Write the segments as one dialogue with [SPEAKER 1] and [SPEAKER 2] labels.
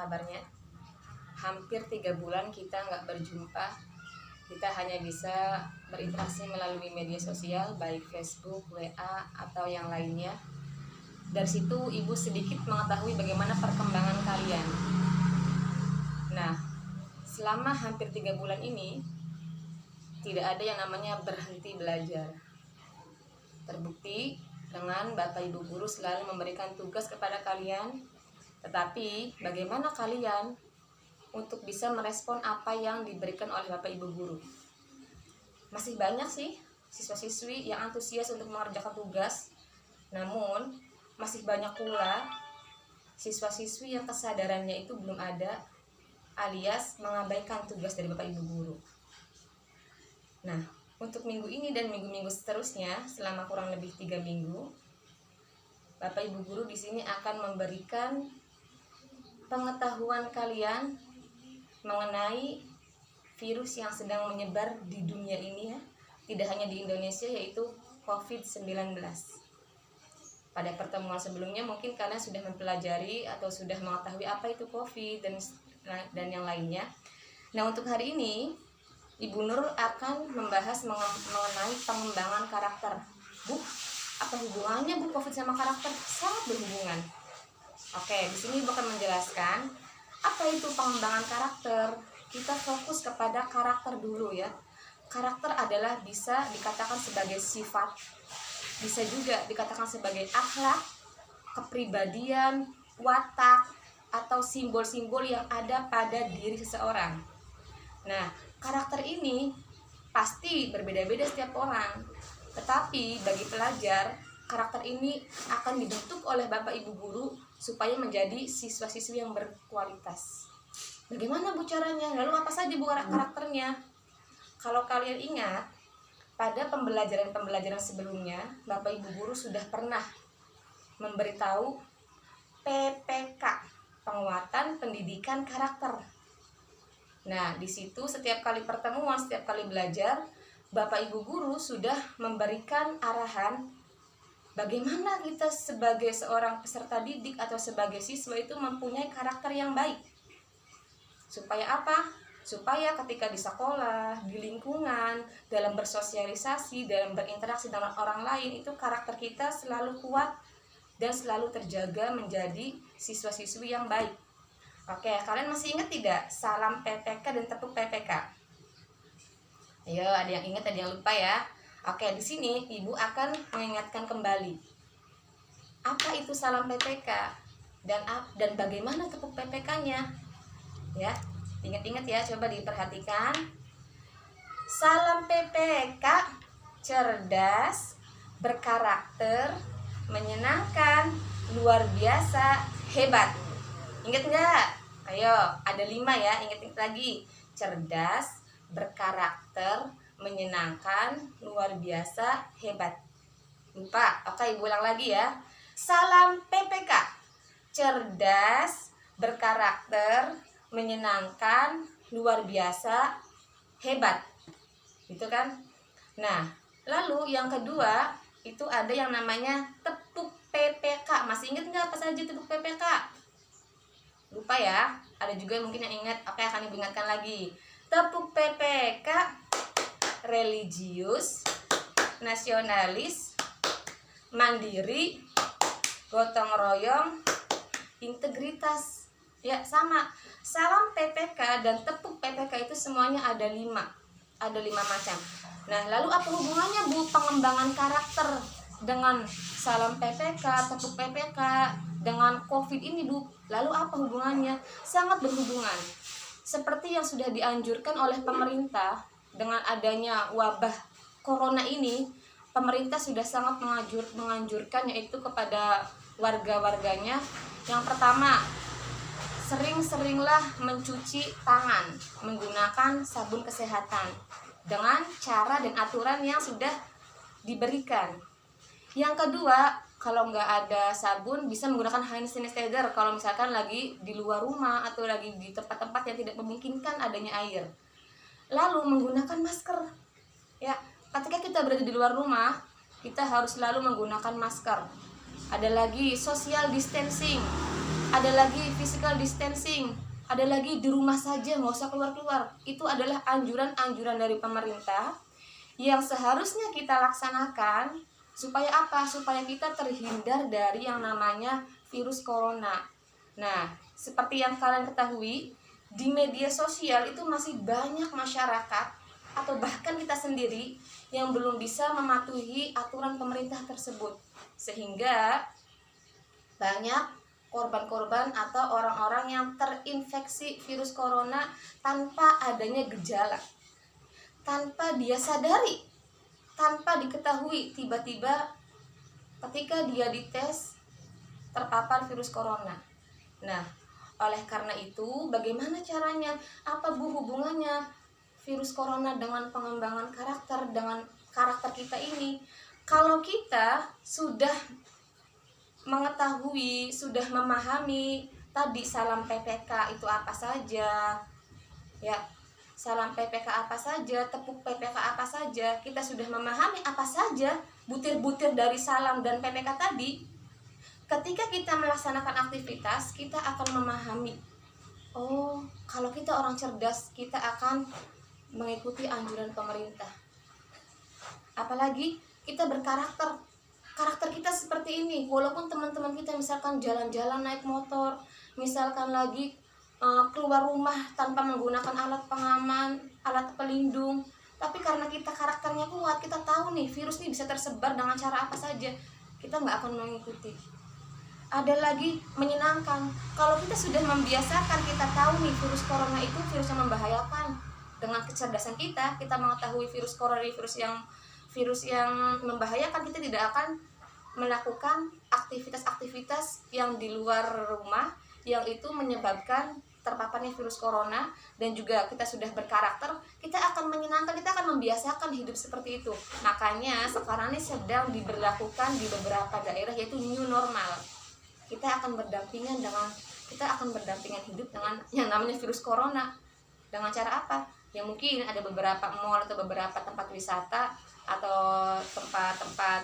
[SPEAKER 1] kabarnya? Hampir 3 bulan kita nggak berjumpa. Kita hanya bisa berinteraksi melalui media sosial, baik Facebook, WA, atau yang lainnya. Dari situ ibu sedikit mengetahui bagaimana perkembangan kalian. Nah, selama hampir 3 bulan ini tidak ada yang namanya berhenti belajar. Terbukti dengan Bapak Ibu guru selalu memberikan tugas kepada kalian. Tetapi bagaimana kalian untuk bisa merespon apa yang diberikan oleh Bapak Ibu guru? Masih banyak sih siswa-siswi yang antusias untuk mengerjakan tugas, namun masih banyak pula siswa-siswi yang kesadarannya itu belum ada, alias mengabaikan tugas dari Bapak Ibu guru. Nah, untuk minggu ini dan minggu-minggu seterusnya selama kurang lebih 3 minggu, Bapak Ibu guru di sini akan memberikan pengetahuan kalian mengenai virus yang sedang menyebar di dunia ini ya, tidak hanya di Indonesia, yaitu COVID-19. Pada pertemuan sebelumnya mungkin kalian sudah mempelajari atau sudah mengetahui apa itu COVID dan yang lainnya. Nah, untuk hari ini Ibu Nur akan membahas mengenai pengembangan karakter. Bu, apa hubungannya Bu COVID sama karakter? Sangat berhubungan. Oke, di sini Ibu akan menjelaskan apa itu pengembangan karakter. Kita fokus kepada karakter dulu ya. Karakter adalah bisa dikatakan sebagai sifat, bisa juga dikatakan sebagai akhlak, kepribadian, watak, atau simbol-simbol yang ada pada diri seseorang. Nah, karakter ini pasti berbeda-beda setiap orang. Tetapi bagi pelajar, karakter ini akan dibentuk oleh Bapak Ibu guru supaya menjadi siswa-siswi yang berkualitas. Bagaimana Bu caranya? Lalu apa saja Bu karakternya? Kalau kalian ingat, pada pembelajaran sebelumnya, Bapak Ibu guru sudah pernah memberitahu PPK, penguatan pendidikan karakter. Nah, di situ setiap kali pertemuan, setiap kali belajar, Bapak Ibu guru sudah memberikan arahan bagaimana kita sebagai seorang peserta didik atau sebagai siswa itu mempunyai karakter yang baik. Supaya apa? Supaya ketika di sekolah, di lingkungan, dalam bersosialisasi, dalam berinteraksi dengan orang lain, itu karakter kita selalu kuat dan selalu terjaga menjadi siswa-siswi yang baik. Oke, kalian masih ingat tidak salam PPK dan tepuk PPK? Ayo, ada yang ingat, ada yang lupa ya. Oke, di sini Ibu akan mengingatkan kembali. Apa itu salam PPK dan bagaimana tepuk PPK-nya? Ya, ingat-ingat ya, coba diperhatikan. Salam PPK, cerdas, berkarakter, menyenangkan, luar biasa, hebat. Ingat nggak? Ayo, ada 5 ya, ingat lagi. Cerdas, berkarakter, menyenangkan, luar biasa, hebat. Lupa? Oke, Ibu ulang lagi ya. Salam PPK, cerdas, berkarakter, menyenangkan, luar biasa, hebat. Gitu kan? Nah, lalu yang kedua, itu ada yang namanya tepuk PPK. Masih ingat nggak apa saja tepuk PPK? Lupa ya? Ada juga mungkin yang ingat. Oke, akan Ibu ingatkan lagi. Tepuk PPK, religius, nasionalis, mandiri, gotong royong, integritas. Ya, sama. Salam PPK dan tepuk PPK itu semuanya ada 5. Ada 5 macam. Nah, lalu apa hubungannya Bu pengembangan karakter dengan salam PPK, tepuk PPK, dengan COVID ini Bu? Lalu apa hubungannya? Sangat berhubungan. Seperti yang sudah dianjurkan oleh pemerintah dengan adanya wabah corona ini, pemerintah sudah sangat menganjurkan yaitu kepada warga-warganya. Yang pertama, sering-seringlah mencuci tangan menggunakan sabun kesehatan dengan cara dan aturan yang sudah diberikan. Yang kedua, kalau nggak ada sabun bisa menggunakan hand sanitizer kalau misalkan lagi di luar rumah atau lagi di tempat-tempat yang tidak memungkinkan adanya air. Lalu menggunakan masker. Ya, ketika kita berada di luar rumah, kita harus selalu menggunakan masker. ada lagi social distancing, ada lagi physical distancing, ada lagi di rumah saja, nggak usah keluar-keluar. Itu adalah anjuran-anjuran dari pemerintah yang seharusnya kita laksanakan supaya apa? Supaya kita terhindar dari yang namanya virus corona. Nah, seperti yang kalian ketahui, di media sosial itu masih banyak masyarakat atau bahkan kita sendiri yang belum bisa mematuhi aturan pemerintah tersebut, sehingga banyak korban-korban atau orang-orang yang terinfeksi virus corona tanpa adanya gejala, tanpa dia sadari, tanpa diketahui, tiba-tiba ketika dia dites terpapar virus corona. Nah, oleh karena itu, bagaimana caranya? Apa hubungannya virus corona dengan pengembangan karakter, dengan karakter kita ini? Kalau kita sudah mengetahui, sudah memahami tadi salam PPK itu apa saja, ya, salam PPK apa saja, tepuk PPK apa saja, kita sudah memahami apa saja butir-butir dari salam dan PPK tadi. Ketika kita melaksanakan aktivitas, kita akan memahami, oh, kalau kita orang cerdas, kita akan mengikuti anjuran pemerintah. Apalagi kita berkarakter, karakter kita seperti ini. Walaupun teman-teman kita misalkan jalan-jalan naik motor, misalkan lagi keluar rumah tanpa menggunakan alat pengaman, alat pelindung, tapi karena kita karakternya kuat, kita tahu nih virus ini bisa tersebar dengan cara apa saja, kita nggak akan mengikuti. Ada lagi menyenangkan, kalau kita sudah membiasakan, kita tahu nih virus corona itu virus yang membahayakan. Dengan kecerdasan kita mengetahui virus corona virus yang membahayakan, kita tidak akan melakukan aktivitas-aktivitas yang di luar rumah yang itu menyebabkan terpaparnya virus corona. Dan juga kita sudah berkarakter, kita akan menyenangkan, kita akan membiasakan hidup seperti itu. Makanya sekarang ini sedang diberlakukan di beberapa daerah, yaitu new normal. Kita akan berdampingan hidup dengan yang namanya virus corona. Dengan cara apa? Ya mungkin ada beberapa mall atau beberapa tempat wisata atau tempat-tempat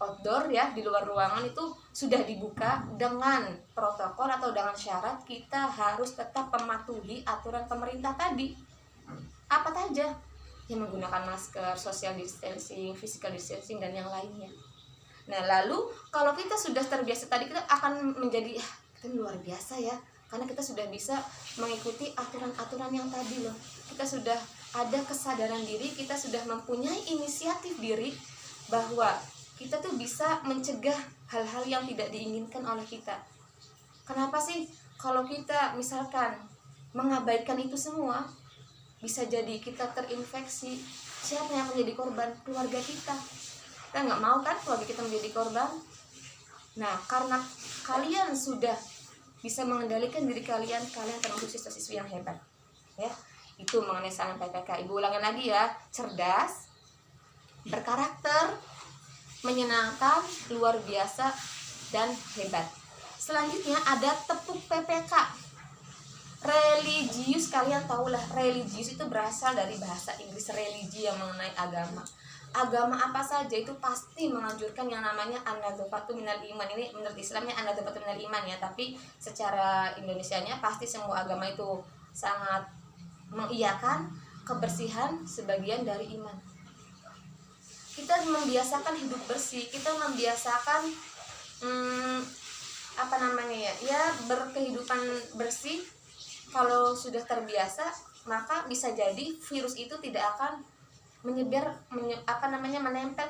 [SPEAKER 1] outdoor ya, di luar ruangan itu sudah dibuka dengan protokol atau dengan syarat kita harus tetap mematuhi aturan pemerintah tadi. Apa saja? Ya, menggunakan masker, social distancing, physical distancing, dan yang lainnya. Nah, lalu kalau kita sudah terbiasa tadi, kita akan menjadi kita luar biasa ya, karena kita sudah bisa mengikuti aturan-aturan yang tadi loh. Kita sudah ada kesadaran diri, kita sudah mempunyai inisiatif diri bahwa kita tuh bisa mencegah hal-hal yang tidak diinginkan oleh kita. Kenapa sih kalau kita misalkan mengabaikan itu semua, bisa jadi kita terinfeksi. Siapa yang menjadi korban? Keluarga kita. Kita nggak mau kan keluarga kita menjadi korban. Nah, karena kalian sudah bisa mengendalikan diri kalian termasuk siswa-siswi yang hebat ya. Itu mengenai salam PPK. Ibu ulangin lagi ya, cerdas, berkarakter, menyenangkan, luar biasa, dan hebat. Selanjutnya ada tepuk PPK. Religius, kalian tahulah, religius itu berasal dari bahasa Inggris religi yang mengenai agama. Agama apa saja itu pasti menganjurkan yang namanya an-nadzafatu minal iman. Ini menurut Islamnya an-nadzafatu minal iman ya, tapi secara Indonesianya pasti semua agama itu sangat mengiyakan kebersihan sebagian dari iman. Kita membiasakan hidup bersih, kita membiasakan berkehidupan bersih. Kalau sudah terbiasa, maka bisa jadi virus itu tidak akan menempel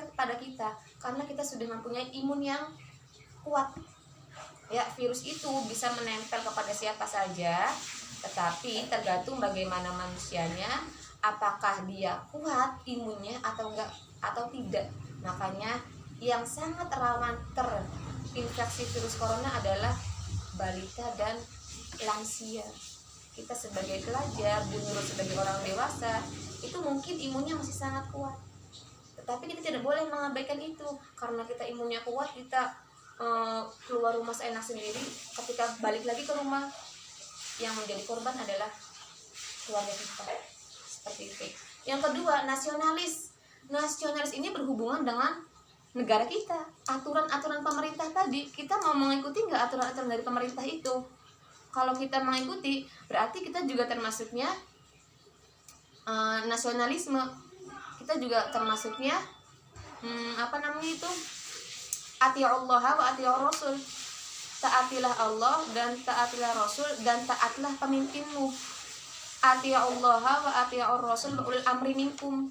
[SPEAKER 1] kepada kita, karena kita sudah mempunyai imun yang kuat. Ya, virus itu bisa menempel kepada siapa saja, tetapi tergantung bagaimana manusianya, apakah dia kuat imunnya atau enggak atau tidak. Makanya yang sangat rawan terinfeksi virus corona adalah balita dan lansia. Kita sebagai pelajar, Bu Nurul sebagai orang dewasa, itu mungkin imunnya masih sangat kuat, tetapi kita tidak boleh mengabaikan itu. Karena kita imunnya kuat, kita keluar rumah seenak sendiri, ketika balik lagi ke rumah, yang menjadi korban adalah keluarga kita. Seperti itu. Yang kedua, nasionalis. Nasionalis ini berhubungan dengan negara kita, aturan-aturan pemerintah tadi. Kita mau mengikuti nggak aturan-aturan dari pemerintah itu? Kalau kita mengikuti, berarti kita juga termasuknya nasionalisme. Kita juga termasuknya apa namanya itu, ati'ullah wa ati'ur rasul. Taatilah Allah dan taatilah Rasul dan taatlah pemimpinmu. Ati'ullah wa ati'ur rasul wa ulil amri minkum.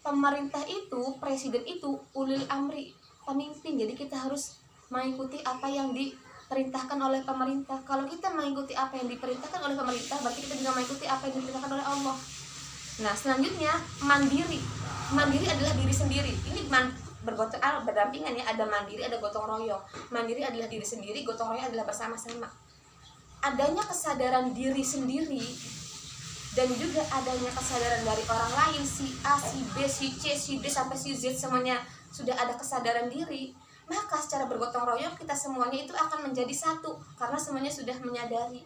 [SPEAKER 1] Pemerintah itu, presiden itu ulil amri, pemimpin. Jadi kita harus mengikuti apa yang diperintahkan oleh pemerintah. Kalau kita mengikuti apa yang diperintahkan oleh pemerintah, berarti kita juga mengikuti apa yang diperintahkan oleh Allah. Nah, selanjutnya mandiri. Mandiri adalah diri sendiri. Ini berdampingan ya, ada mandiri, ada gotong royong. Mandiri adalah diri sendiri, gotong royong adalah bersama-sama. Adanya kesadaran diri sendiri dan juga adanya kesadaran dari orang lain, si A, si B, si C, si D sampai si Z, semuanya sudah ada kesadaran diri, maka secara bergotong royong kita semuanya itu akan menjadi satu karena semuanya sudah menyadari.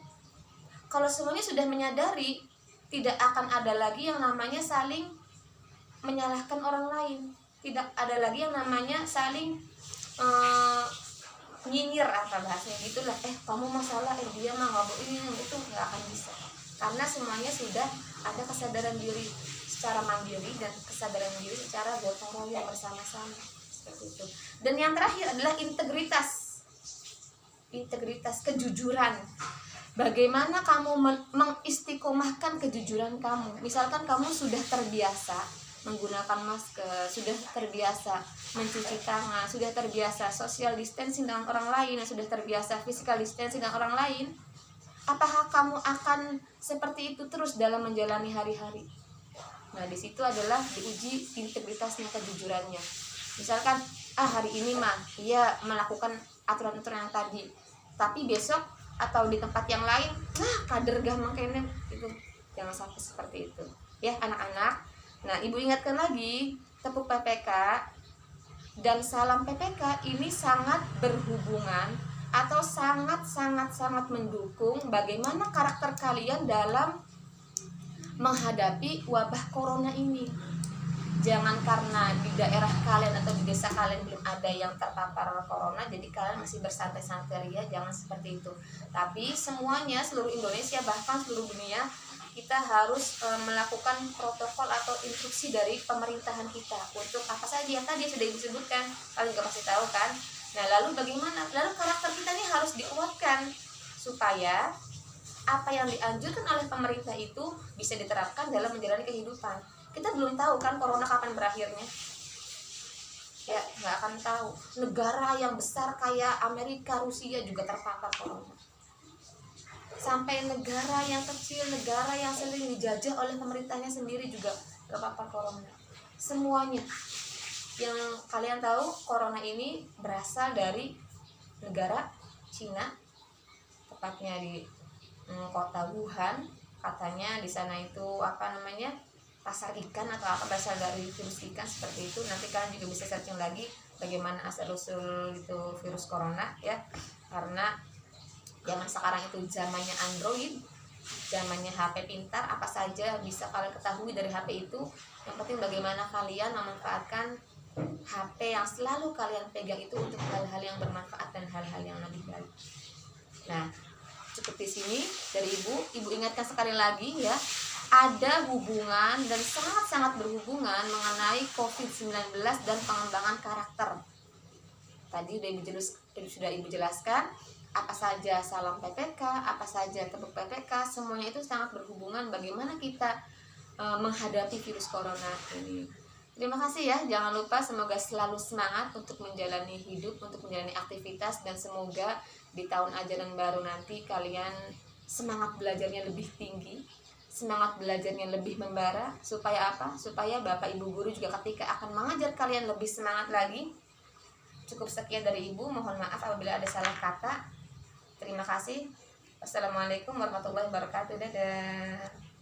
[SPEAKER 1] Kalau semuanya sudah menyadari, tidak akan ada lagi yang namanya saling menyalahkan orang lain, tidak ada lagi yang namanya saling nyinyir, apa bahasanya gitulah, kamu masalah, dia mah nggak boleh, itu nggak akan bisa. Karena semuanya sudah ada kesadaran diri secara mandiri dan kesadaran diri secara gotong royong bersama-sama, seperti itu. Dan yang terakhir adalah integritas. Integritas, kejujuran. Bagaimana kamu mengistiqomahkan kejujuran kamu? Misalkan kamu sudah terbiasa menggunakan masker, sudah terbiasa mencuci tangan, sudah terbiasa social distancing dengan orang lain, sudah terbiasa physical distancing dengan orang lain, apakah kamu akan seperti itu terus dalam menjalani hari-hari? Nah, di situ adalah diuji integritasnya, kejujurannya. Misalkan, hari ini mah ia melakukan aturan-aturan yang tadi, tapi besok atau di tempat yang lain, kader gah makanya itu. Jangan sampai seperti itu, ya anak-anak. Nah, ibu ingatkan lagi, tepuk PPK dan salam PPK ini sangat berhubungan atau sangat mendukung bagaimana karakter kalian dalam menghadapi wabah corona ini. Jangan karena di daerah kalian atau di desa kalian belum ada yang terpapar corona, jadi kalian masih bersantai-santai ria, jangan seperti itu. Tapi semuanya, seluruh Indonesia, bahkan seluruh dunia, kita harus melakukan protokol atau instruksi dari pemerintahan kita untuk apa saja yang tadi sudah disebutkan. Kalian juga pasti tahu kan. Nah, lalu bagaimana? Lalu karakter kita ini harus dikuatkan supaya apa yang dianjurkan oleh pemerintah itu bisa diterapkan dalam menjalani kehidupan. Kita belum tahu kan corona kapan berakhirnya. Ya, nggak akan tahu. Negara yang besar kayak Amerika, Rusia juga terpapar corona. Sampai negara yang kecil, negara yang sering dijajah oleh pemerintahnya sendiri juga terpapar corona. Semuanya. Yang kalian tahu, corona ini berasal dari negara Cina, tepatnya di kota Wuhan. Katanya di sana itu pasar ikan atau apa, berasal dari virus ikan, seperti itu. Nanti kalian juga bisa searching lagi bagaimana asal usul itu virus corona ya. Karena zaman sekarang itu zamannya Android, zamannya HP pintar, apa saja bisa kalian ketahui dari HP itu. Yang penting bagaimana kalian memanfaatkan HP yang selalu kalian pegang itu untuk hal-hal yang bermanfaat dan hal-hal yang lebih baik. Nah, cukup di sini dari Ibu ingatkan sekali lagi ya, ada hubungan dan sangat-sangat berhubungan mengenai COVID-19 dan pengembangan karakter. Tadi sudah Ibu jelaskan apa saja salam PPK, apa saja tepuk PPK, semuanya itu sangat berhubungan bagaimana kita menghadapi virus corona ini. Terima kasih ya, jangan lupa semoga selalu semangat untuk menjalani hidup, untuk menjalani aktivitas, dan semoga di tahun ajaran baru nanti kalian semangat belajarnya lebih tinggi, semangat belajarnya lebih membara. Supaya apa? Supaya Bapak Ibu Guru juga ketika akan mengajar kalian lebih semangat lagi. Cukup sekian dari Ibu, mohon maaf apabila ada salah kata. Terima kasih. Wassalamualaikum warahmatullahi wabarakatuh. Dadah.